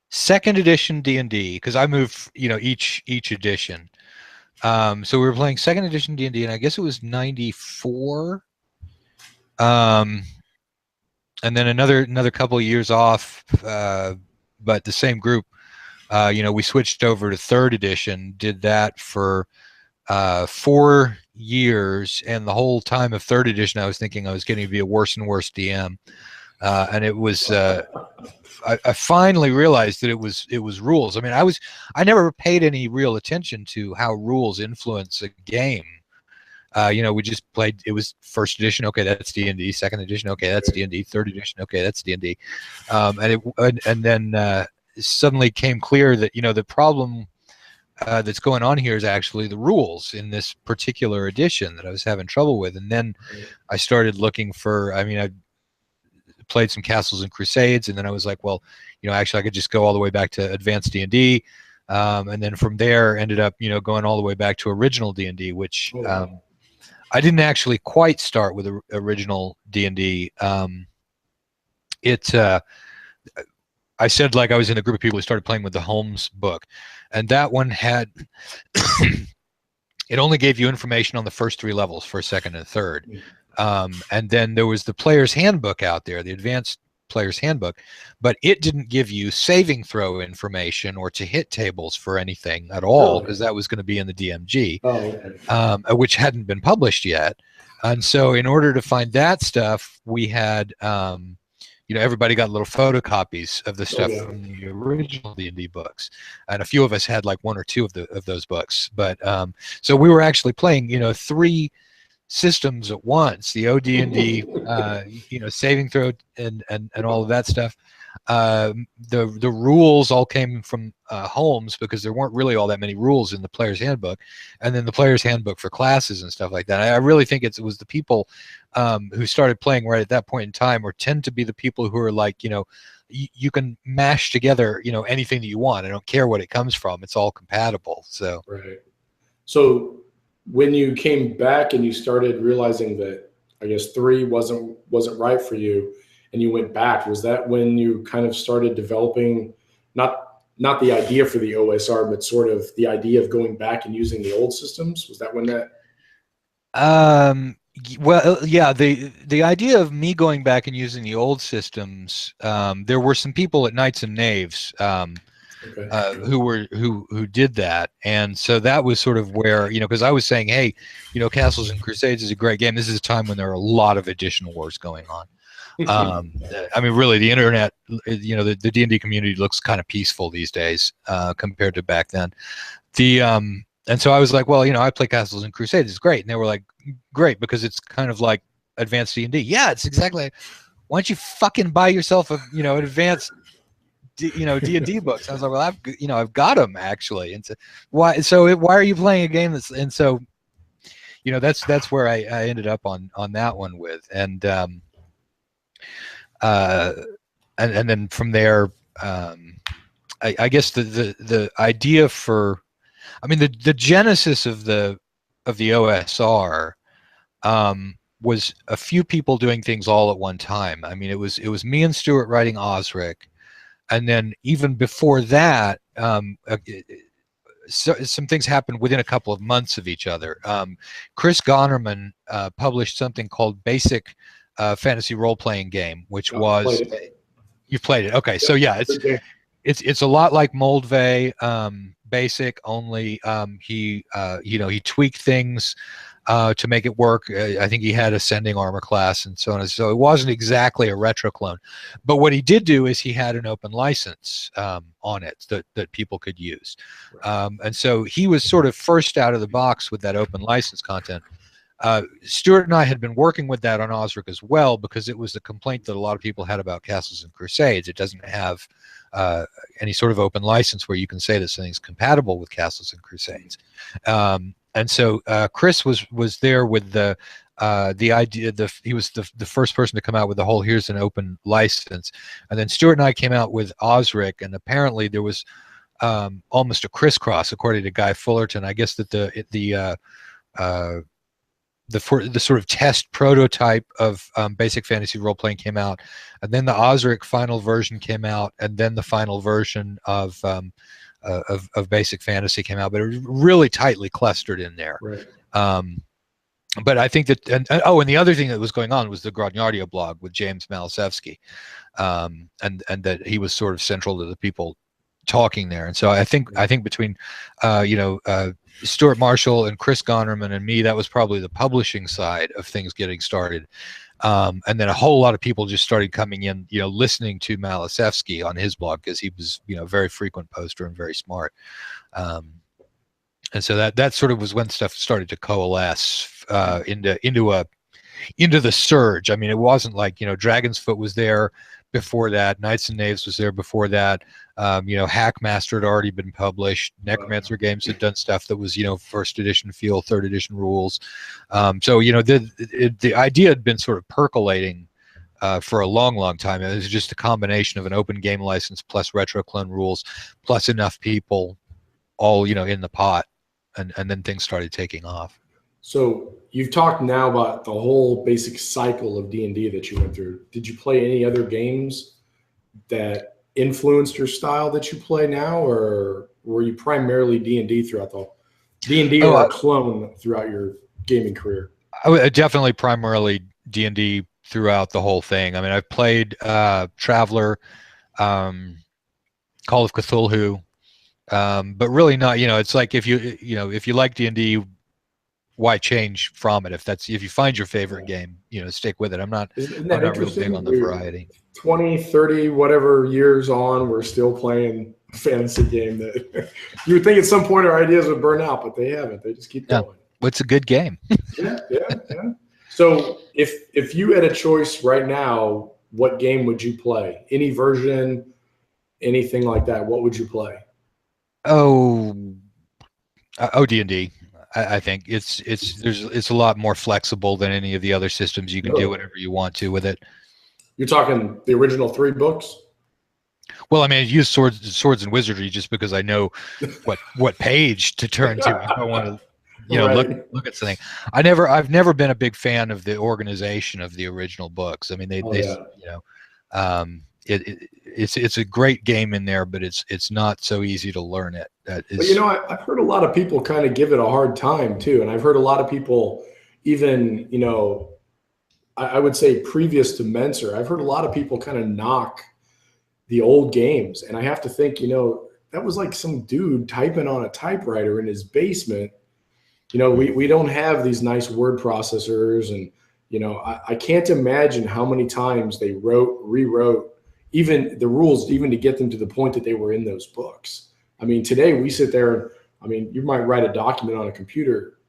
A: second edition D&D, because I moved each edition. So we were playing second edition D&D, and I guess it was 94. And then another couple of years off, but the same group. We switched over to third edition, did that for 4 years, and the whole time of third edition, I was thinking I was getting to be a worse and worse DM. And it was I finally realized that it was rules. I mean, I never paid any real attention to how rules influence a game. We just played. It was first edition. Okay, that's D&D. Second edition. Okay, that's D&D. Third edition. Okay, that's D&D. And then it suddenly came clear that the problem that's going on here is actually the rules in this particular edition that I was having trouble with. And then I started looking for. I mean, I played some Castles and Crusades, and then I was like, well, actually, I could just go all the way back to advanced D&D. And then from there, ended up going all the way back to original D&D, which. I didn't actually quite start with original D&D. I said, like, I was in a group of people who started playing with the Holmes book, and that one had it only gave you information on the first 3 levels, first, second, and third. And then there was the player's handbook out there, the advanced player's handbook, but it didn't give you saving throw information or to hit tables for anything at all, because that was going to be in the DMG, which hadn't been published yet. And so in order to find that stuff, we had everybody got little photocopies of the stuff from the original D&D books, and a few of us had like 1 or 2 of those books. But so we were actually playing 3 systems at once: the OD&D, saving throw, and all of that stuff. The rules all came from Holmes, because there weren't really all that many rules in the player's handbook, and then the player's handbook for classes and stuff like that. I really think it was the people who started playing right at that point in time, or tend to be the people who are like, you can mash together anything that you want. I don't care what it comes from; it's all compatible. So
B: right. So when you came back and you started realizing that, I guess, 3 wasn't right for you, and you went back, was that when you kind of started developing not the idea for the OSR, but sort of the idea of going back and using the old systems? Was that when that?
A: Well, yeah, the idea of me going back and using the old systems, there were some people at Knights and Knaves who did that, and so that was sort of where, because I was saying, hey, Castles and Crusades is a great game. This is a time when there are a lot of additional wars going on. I mean, really, the internet, the D&D community looks kind of peaceful these days compared to back then. And so I was like, well, I play Castles and Crusades. It's great. And they were like, great, because it's kind of like advanced D&D. Yeah, it's exactly. Why don't you fucking buy yourself a, an advanced, D&D books? I was like, well, I've got them actually. And so why are you playing a game that's, and so, that's where I ended up on that one with, and then from there, I guess the idea for, I mean, the genesis of the OSR was a few people doing things all at one time. I mean, it was me and Stuart writing Osric, and then even before that, some things happened within a couple of months of each other. Chris Gonerman published something called Basic Fantasy Role-Playing Game, which was you've played it. Okay, so yeah, it's a lot like Moldvay, Basic, only he tweaked things to make it work. I think he had ascending armor class and so on. So it wasn't exactly a retro clone. But what he did do is he had an open license on it that people could use. And so he was sort of first out of the box with that open license content. Stuart and I had been working with that on Osric as well, because it was the complaint that a lot of people had about Castles and Crusades. It doesn't have any sort of open license where you can say that something's compatible with Castles and Crusades. And so Chris was there with the idea. He was the first person to come out with the whole here's an open license, and then Stuart and I came out with Osric, and apparently there was almost a crisscross, according to Guy Fullerton. I guess that the sort of test prototype of basic fantasy role playing came out, and then the Osric final version came out, and then the final version of basic fantasy came out, but it was really tightly clustered in there.
B: Right.
A: But I think that, and the other thing that was going on was the Grognardio blog with James Malasevsky, and that he was sort of central to the people talking there. And so I think between Stuart Marshall and Chris Gonerman and me, that was probably the publishing side of things getting started. And then a whole lot of people just started coming in, listening to Malasevsky on his blog, because he was, a very frequent poster and very smart. And so that sort of was when stuff started to coalesce into the surge. I mean, it wasn't like, Dragon's Foot was there before that, Knights and Knaves was there before that. Hackmaster had already been published. Necromancer Games had done stuff that was, first edition feel, third edition rules. So the idea had been sort of percolating for a long, long time. It was just a combination of an open game license plus retro clone rules plus enough people all in the pot, and then things started taking off.
B: So you've talked now about the whole basic cycle of D&D that you went through. Did you play any other games that influenced your style that you play now, or were you primarily D&D throughout the D&D or a clone throughout your gaming career?
A: I would definitely primarily D&D throughout the whole thing. I mean, I've played Traveller, Call of Cthulhu, but really not. It's like if you like D&D, why change from it? If you find your favorite game, stick with it. I'm not real big on the variety.
B: 20, 30, whatever years on, we're still playing a fantasy game that you would think at some point our ideas would burn out, but they haven't. They just keep going.
A: It's a good game.
B: Yeah. So if you had a choice right now, what game would you play? Any version, anything like that, what would you play?
A: D&D. I think it's a lot more flexible than any of the other systems. You can do whatever you want to with it. You're
B: talking the original 3 books?
A: Well, I mean, I use swords and wizardry just because I know what page to turn to if I want to, look at something. I've never been a big fan of the organization of the original books. I mean, it's a great game in there, but it's not so easy to learn it.
B: But I've heard a lot of people kind of give it a hard time too, and I've heard a lot of people, even I would say previous to Menser, I've heard a lot of people kind of knock the old games, and I have to think, that was like some dude typing on a typewriter in his basement. We don't have these nice word processors, and I can't imagine how many times they rewrote even the rules, even to get them to the point that they were in those books. I mean, today we sit there, you might write a document on a computer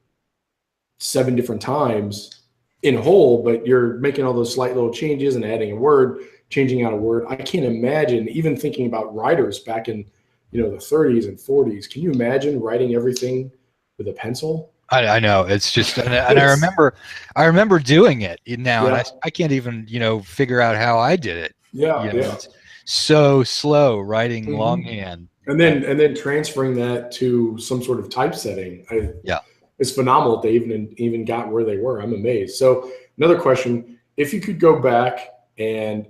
B: 7 different times in whole, but you're making all those slight little changes and adding a word, changing out a word. I can't imagine even thinking about writers back in, the 30s and 40s. Can you imagine writing everything with a pencil?
A: I know, it's just, and I remember doing it now, and I can't even, figure out how I did it. It's so slow writing longhand.
B: And then transferring that to some sort of typesetting. It's phenomenal that they even got where they were. I'm amazed. So another question, if you could go back and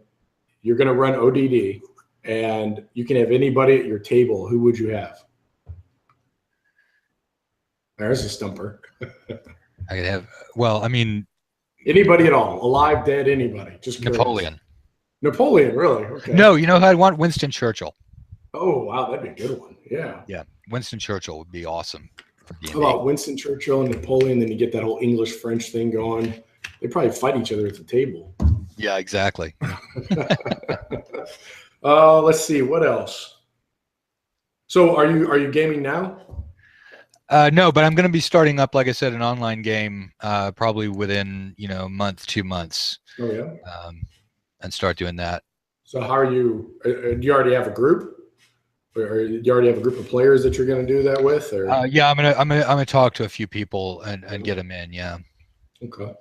B: you're going to run ODD and you can have anybody at your table, who would you have? There's a stumper.
A: I could have,
B: anybody at all, alive, dead, anybody. Just curious. Napoleon, really? Okay.
A: No, who I'd want? Winston Churchill.
B: Oh, wow, that'd be a good one. Yeah.
A: Yeah, Winston Churchill would be awesome. for D&D.
B: How about Winston Churchill and Napoleon? Then you get that whole English-French thing going. They probably fight each other at the table.
A: Yeah, exactly.
B: Let's see, what else? So are you gaming now?
A: No, but I'm going to be starting up, like I said, an online game probably within a month, 2 months,
B: Oh yeah.
A: and start doing that.
B: So how are you? Do you already have a group? Or do you already have a group of players that you're going to do that with? Or
A: Yeah, I'm gonna talk to a few people and get them in. Yeah.
B: okay.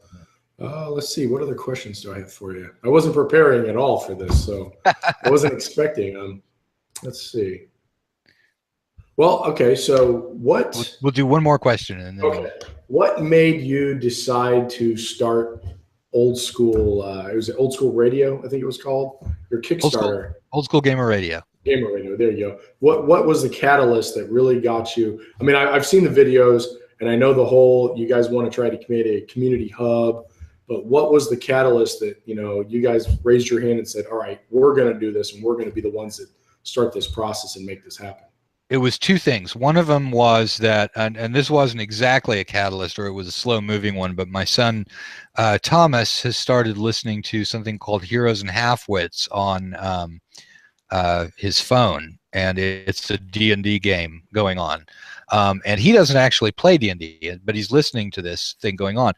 B: Let's see. What other questions do I have for you? I wasn't preparing at all for this, so I wasn't expecting them. Let's see. Well, okay. So
A: We'll do one more question and then
B: okay. What made you decide to start old school? It was old school radio, I think it was called. Your Kickstarter.
A: old school gamer radio.
B: Gamer radio. There you go. What was the catalyst that really got you? I mean, I've seen the videos, and I know the whole. You guys want to try to create a community hub, but what was the catalyst that you guys raised your hand and said, "All right, we're going to do this, and we're going to be the ones that start this process and make this happen"?
A: It was two things. One of them was that, and this wasn't exactly a catalyst, or it was a slow-moving one, but my son Thomas has started listening to something called Heroes and Halfwits on his phone, and it's a D&D game going on, and he doesn't actually play D&D, but he's listening to this thing going on.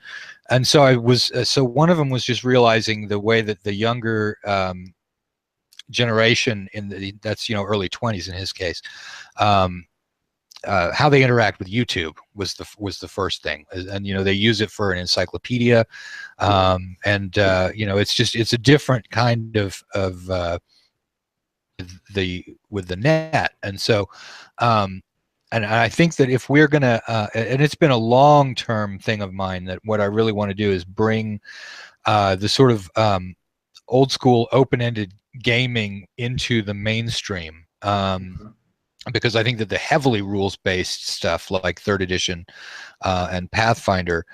A: And so I was so one of them was just realizing the way that the younger generation that's early 20s in his case, how they interact with YouTube was the first thing, and they use it for an encyclopedia, and it's a different kind of with the net. And so and I think that if we're gonna and it's been a long-term thing of mine, that what I really want to do is bring the sort of old school open-ended gaming into the mainstream, because I think that the heavily rules-based stuff like third edition and Pathfinder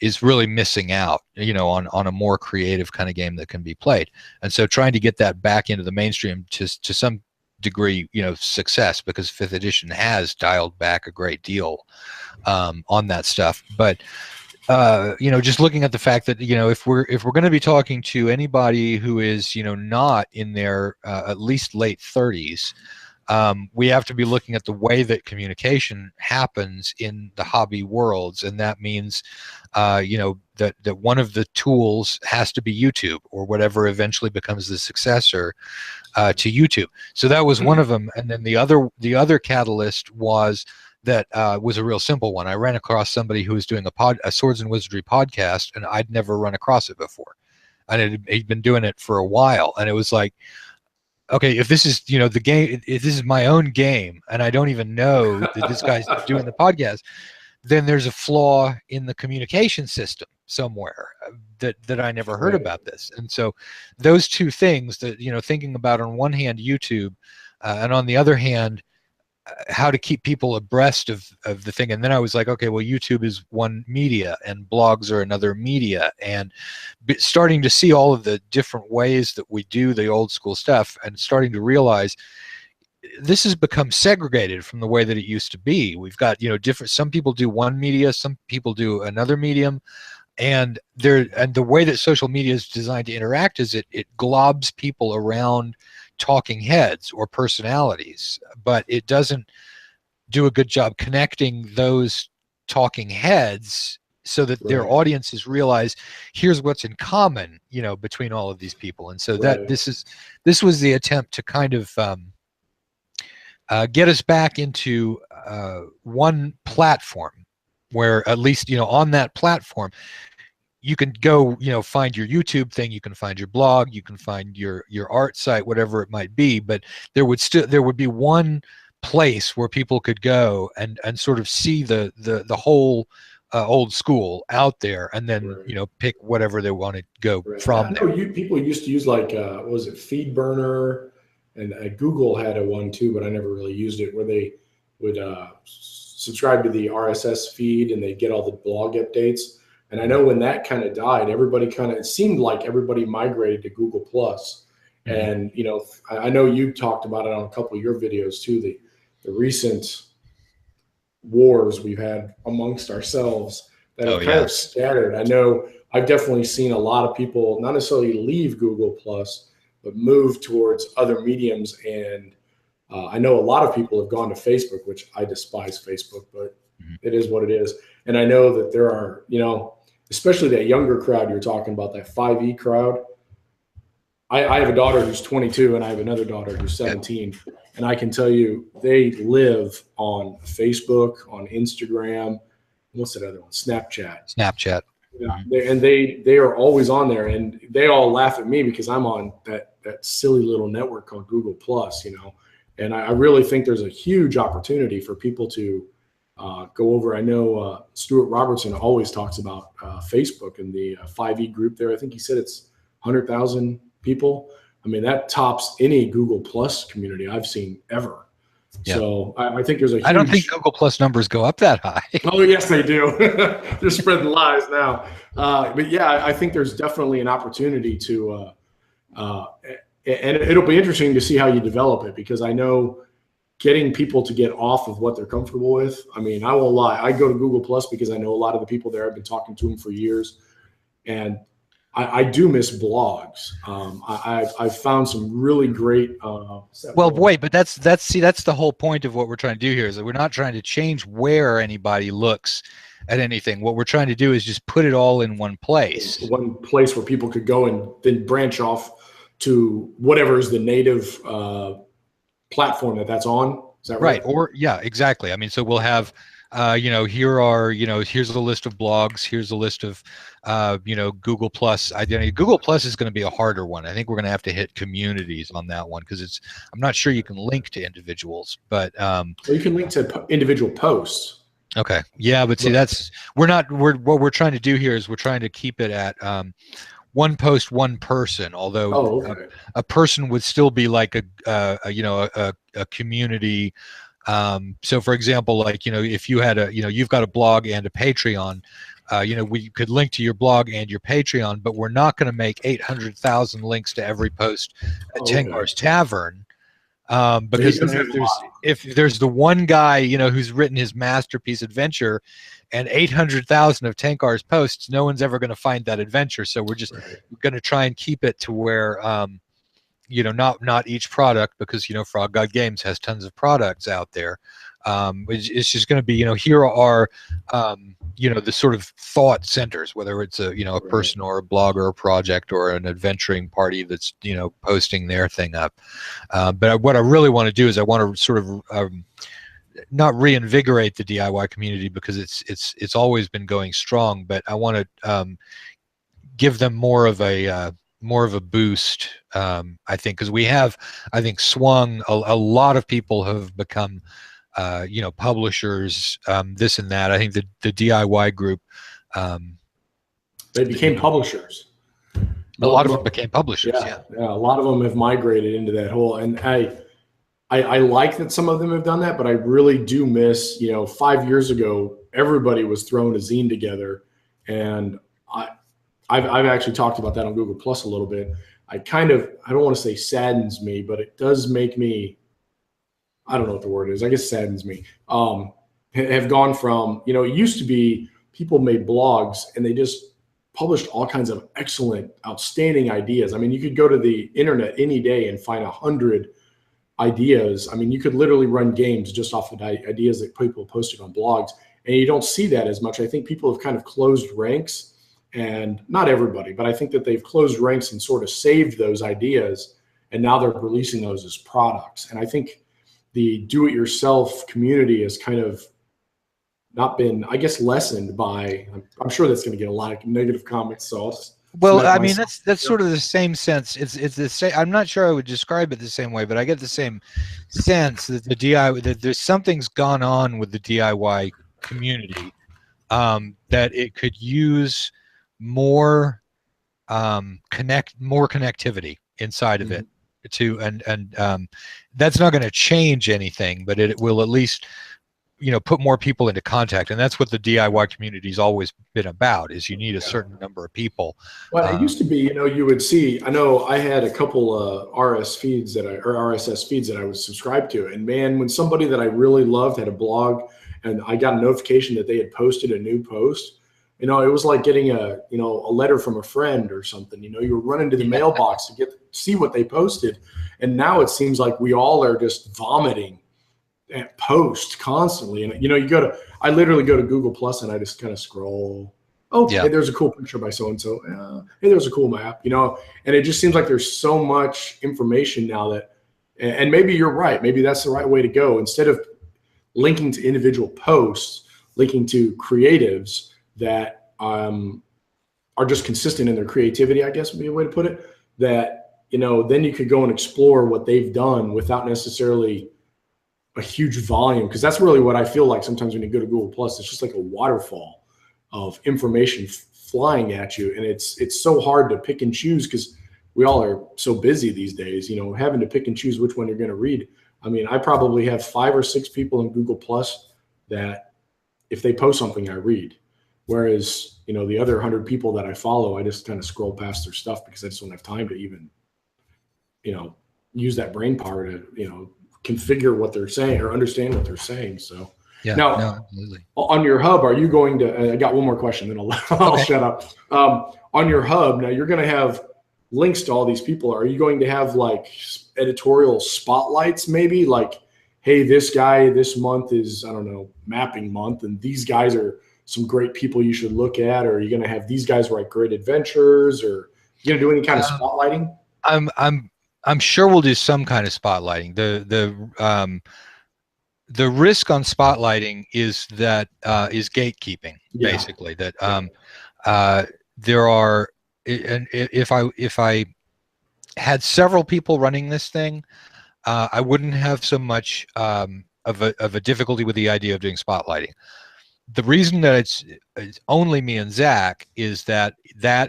A: is really missing out, on a more creative kind of game that can be played. And so trying to get that back into the mainstream to some degree, success, because fifth edition has dialed back a great deal on that stuff. But just looking at the fact that if we're going to be talking to anybody who is not in their at least late 30s, we have to be looking at the way that communication happens in the hobby worlds, and that means that one of the tools has to be YouTube, or whatever eventually becomes the successor to YouTube. So that was one of them. And then the other catalyst was that was a real simple one. I ran across somebody who was doing a Swords and Wizardry podcast, and I'd never run across it before, and he'd been doing it for a while. And it was like, okay, if this is the game, if this is my own game, and I don't even know that this guy's doing the podcast, then there's a flaw in the communication system somewhere that I never heard about this. And so those two things, that thinking about, on one hand YouTube, and on the other hand how to keep people abreast of the thing. And then I was like, okay, well, YouTube is one media and blogs are another media, and starting to see all of the different ways that we do the old school stuff, and starting to realize this has become segregated from the way that it used to be. We've got some people do one media, some people do another medium, and the way that social media is designed to interact is it globs people around talking heads or personalities, but it doesn't do a good job connecting those talking heads so that their audiences realize here's what's in common between all of these people. And so that this was the attempt to kind of get us back into one platform, where at least on that platform you can go find your YouTube thing, you can find your blog, you can find your art site, whatever it might be, but there would be one place where people could go and sort of see the whole old school out there, and then pick whatever they want to go from there.
B: People used to use like what was it, Feedburner, and Google had a one too, but I never really used it, where they would subscribe to the RSS feed and they get all the blog updates. And I know when that kind of died, it seemed like everybody migrated to Google Plus. And I know you talked about it on a couple of your videos too, the recent wars we've had amongst ourselves that
A: Oh
B: have kind
A: yeah.
B: of scattered. I know I've definitely seen a lot of people not necessarily leave Google Plus, but move towards other mediums. And I know a lot of people have gone to Facebook, which I despise Facebook, but
A: Mhm.
B: it is what it is. And I know that there are, especially that younger crowd you're talking about, that 5E crowd. I have a daughter who's 22 and I have another daughter who's
A: Yeah.
B: 17. And I can tell you they live on Facebook, on Instagram. What's that other one? Snapchat.
A: Snapchat.
B: Yeah,
A: Mhm.
B: they are always on there, and they all laugh at me because I'm on that silly little network called Google Plus, And I really think there's a huge opportunity for people to go over. I know Stuart Robertson always talks about Facebook and the 5E group there. I think he said it's 100,000 people. I mean, that tops any Google Plus community I've seen ever.
A: Yeah.
B: So I think there's a huge.
A: I don't think Google Plus numbers go up that high.
B: Oh, yes, they do. They're spreading lies now. But yeah, I think there's definitely an opportunity to, and it'll be interesting to see how you develop it, because I know getting people to get off of what they're comfortable with. I mean, I won't lie. I go to Google Plus because I know a lot of the people there. I've been talking to them for years, and I do miss blogs. I've found some really great.
A: Well, boy, but that's the whole point of what we're trying to do here, is that we're not trying to change where anybody looks at anything. What we're trying to do is just put it all in one place.
B: One place where people could go and then branch off to whatever is the native platform that's on. Is that right?
A: Right. Or yeah, exactly. I mean, so we'll have, here's a list of blogs. Here's a list of, Google Plus identity. Google Plus is going to be a harder one. I think we're going to have to hit communities on that one, because I'm not sure you can link to individuals, but
B: well, you can link to individual posts.
A: Okay. Yeah, but see, what we're trying to do here is we're trying to keep it at one post, one person. Although a person would still be like a community. So, for example, like if you had you've got a blog and a Patreon, we could link to your blog and your Patreon, but we're not going to make 800,000 links to every post at Tengar's Tavern. Because if there's the one guy who's written his masterpiece adventure and 800,000 of Tenkar's posts, no one's ever going to find that adventure. So we're just going to try and keep it to where not each product, because Frog God Games has tons of products out there. It's just going to be here are the sort of thought centers, whether it's a person or a blog or a project or an adventuring party that's posting their thing up. But what I really want to do is I want to sort of not reinvigorate the DIY community, because it's always been going strong, but I want to give them more of a boost. I think because we have, I think, swung a lot of people have become publishers, this and that. I think the DIY group,
B: they became publishers.
A: A lot of them became publishers. Yeah,
B: a lot of them have migrated into that whole. And I like that some of them have done that, but I really do miss. 5 years ago, everybody was throwing a zine together, and I've actually talked about that on Google Plus a little bit. I don't want to say saddens me, but it does make me. I don't know what the word is. I guess saddens me. Have gone from, it used to be people made blogs and they just published all kinds of excellent, outstanding ideas. I mean, you could go to the internet any day and find 100 ideas. I mean, you could literally run games just off of the ideas that people posted on blogs, and you don't see that as much. I think people have kind of closed ranks, and not everybody, but I think that they've closed ranks and sort of saved those ideas, and now they're releasing those as products. And I think the do-it-yourself community has kind of not been, I guess, lessened by. I'm sure that's going to get a lot of negative comments. So,
A: I mean, that's sort of the same sense. It's the same. I'm not sure I would describe it the same way, but I get the same sense that that there's something's gone on with the DIY community, that it could use more connectivity inside of it. And that's not going to change anything, but it will at least put more people into contact. And that's what the DIY community's always been about, is you need a certain number of people.
B: Well, it used to be, you would see, I know I had a couple RSS feeds that I would subscribe to, and man, when somebody that I really loved had a blog and I got a notification that they had posted a new post. It was like getting a letter from a friend or something. You were running to the mailbox to see what they posted. And now it seems like we all are just vomiting at post constantly. And I literally go to Google Plus and I just kind of scroll. Oh, hey, there's a cool picture by so-and-so. Hey, there's a cool map, and it just seems like there's so much information now that, and maybe you're right. Maybe that's the right way to go. Instead of linking to individual posts, linking to creatives that are just consistent in their creativity, I guess would be a way to put it, that, then you could go and explore what they've done without necessarily a huge volume. Because that's really what I feel like sometimes when you go to Google Plus, it's just like a waterfall of information flying at you. And it's so hard to pick and choose because we all are so busy these days, having to pick and choose which one you're going to read. I mean, I probably have 5 or 6 people in Google Plus that if they post something, I read. Whereas, the other 100 people that I follow, I just kind of scroll past their stuff because I just don't have time to even, use that brain power to, configure what they're saying or understand what they're saying. So now on your hub, are you going to, I got one more question, then I'll shut up. On your hub, now you're going to have links to all these people. Are you going to have like editorial spotlights, maybe like, hey, this guy this month is, I don't know, mapping month, and these guys are some great people you should look at? Or are you going to have these guys write great adventures, or you going to do any kind of spotlighting?
A: I'm sure we'll do some kind of spotlighting. The risk on spotlighting is that is gatekeeping, basically. That there are, and if I had several people running this thing, I wouldn't have so much of a difficulty with the idea of doing spotlighting. The reason that it's only me and Zach is that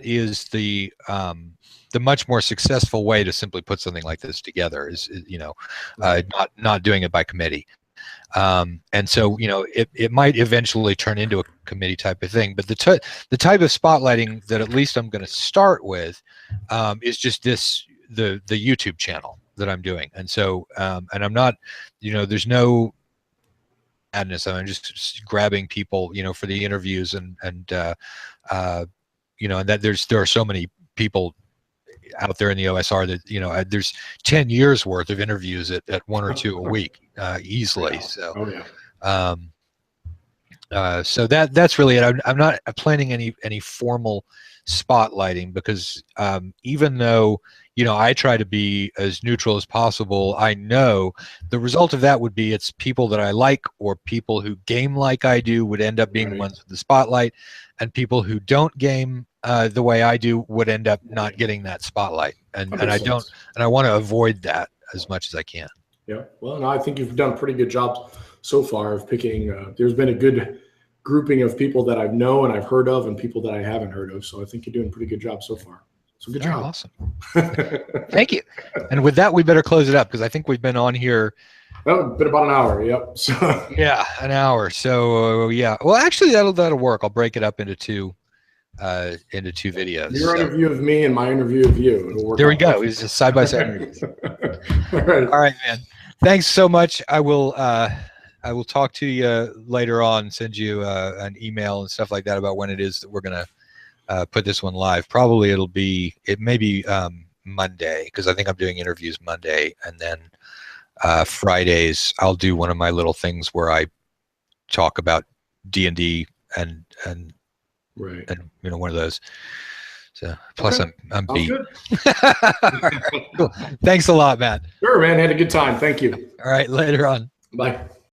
A: is the much more successful way to simply put something like this together is not doing it by committee. And so, it might eventually turn into a committee type of thing, but the type of spotlighting that at least I'm going to start with is just the YouTube channel that I'm doing. And so, and I'm not, there's no madness. I'm just grabbing people, for the interviews and that there are so many people out there in the OSR that, there's 10 years worth of interviews at 1 or 2 a week, easily. So, so that's really it. I'm not planning any formal spotlighting because, even though, I try to be as neutral as possible, I know the result of that would be it's people that I like or people who game like I do would end up being the ones with the spotlight, and people who don't game the way I do would end up not getting that spotlight. And I want to avoid that as much as I can.
B: Yeah. Well, no, I think you've done a pretty good job so far of picking. There's been a good grouping of people that I've known and I've heard of and people that I haven't heard of. So I think you're doing a pretty good job so far. So good job.
A: Awesome. Thank you. And with that, we better close it up because I think we've been on here.
B: Well, been about an hour. Yep. So.
A: Yeah, an hour. So yeah. Well, actually, that'll work. I'll break it up into two videos.
B: Your interview of me and my interview of you. It'll work.
A: There we go. It's just side by side interviews. All right, man. Thanks so much. I will talk to you later on. Send you an email and stuff like that about when it is that we're gonna put this one live. Probably it may be Monday because I think I'm doing interviews Monday, and then Fridays I'll do one of my little things where I talk about D&D and
B: right,
A: and one of those. So plus I'm beat. Cool. Thanks a lot, Matt.
B: Sure, man. Had a good time. Thank you.
A: All right, later on.
B: Bye.